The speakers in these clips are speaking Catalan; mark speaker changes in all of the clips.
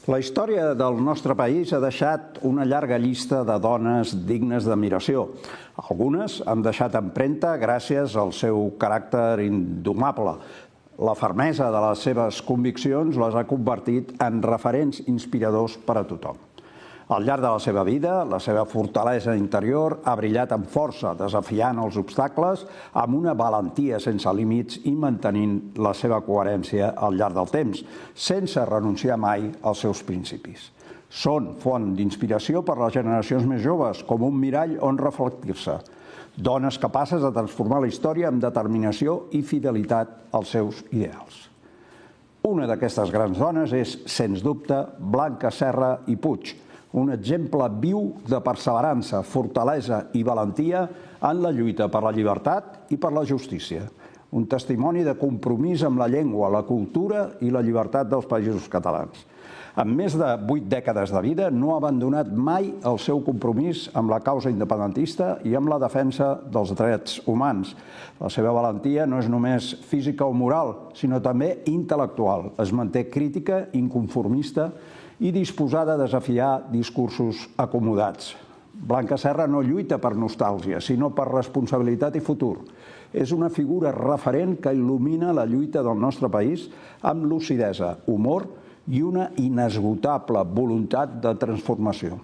Speaker 1: La història del nostre país ha deixat una llarga llista de dones dignes d'admiració. Algunes han deixat empremta gràcies al seu caràcter indomable. La fermesa de les seves conviccions les ha convertit en referents inspiradors per a tothom. Al llarg de la seva vida, la seva fortalesa interior ha brillat amb força, desafiant els obstacles amb una valentia sense límits i mantenint la seva coherència al llarg del temps, sense renunciar mai als seus principis. Són font d'inspiració per a les generacions més joves, com un mirall on reflectir-se. Dones capaces de transformar la història amb determinació i fidelitat als seus ideals. Una d'aquestes grans dones és, sens dubte, Blanca Serra i Puig, un exemple viu de perseverança, fortalesa i valentia en la lluita per la llibertat i per la justícia. Un testimoni de compromís amb la llengua, la cultura i la llibertat dels països catalans. Amb més de 8 dècades de vida, no ha abandonat mai el seu compromís amb la causa independentista i amb la defensa dels drets humans. La seva valentia no és només física o moral, sinó també intel·lectual. Es manté crítica, inconformista i disposada a desafiar discursos acomodats. Blanca Serra no lluita per nostàlgia, sinó per responsabilitat i futur. És una figura referent que il·lumina la lluita del nostre país amb lucidesa, humor i una inesgotable voluntat de transformació.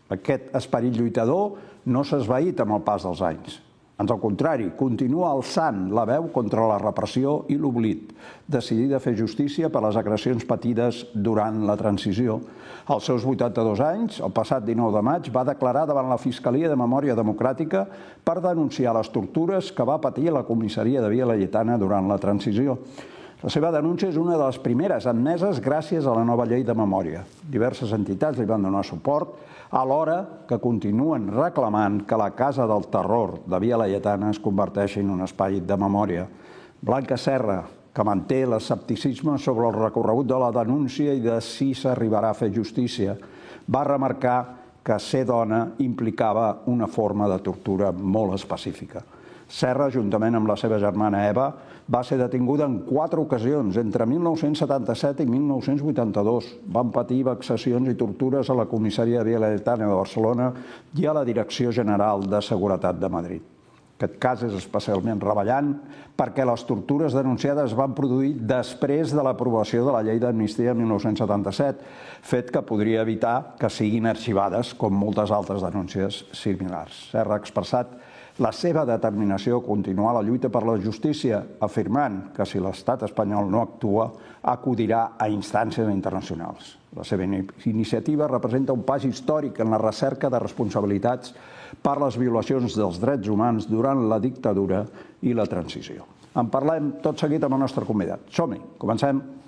Speaker 1: Aquest esperit lluitador no s'ha esvaït amb el pas dels anys. Ans al contrari, continua alçant la veu contra la repressió i l'oblit, decidida a fer justícia per les agressions patides durant la transició. Als seus 82 anys, el passat 19 de maig, va declarar davant la Fiscalia de Memòria Democràtica per denunciar les tortures que va patir la comissaria de Via Laietana durant la transició. La seva denúncia és una de les primeres admeses gràcies a la nova llei de memòria. Diverses entitats li van donar suport, alhora que continuen reclamant que la Casa del Terror de Via Laietana es converteixi en un espai de memòria. Blanca Serra, que manté l'escepticisme sobre el recorregut de la denúncia i de si s'arribarà a fer justícia, va remarcar que ser dona implicava una forma de tortura molt específica. Serra, juntament amb la seva germana Eva, va ser detinguda en 4 ocasions, entre 1977 i 1982. Van patir vexacions i tortures a la comissaria de Via Laietana de Barcelona i a la Direcció General de Seguretat de Madrid. Aquest cas és especialment revellant perquè les tortures denunciades van produir després de l'aprovació de la llei d'amnistia de 1977, fet que podria evitar que siguin arxivades com moltes altres denúncies similars. Serra ha expressat la seva determinació a continuar la lluita per la justícia, afirmant que si l'estat espanyol no actua, acudirà a instàncies internacionals. La seva iniciativa representa un pas històric en la recerca de responsabilitats per les violacions dels drets humans durant la dictadura i la transició. En parlem tot seguit amb el nostre convidat. Som-hi, comencem.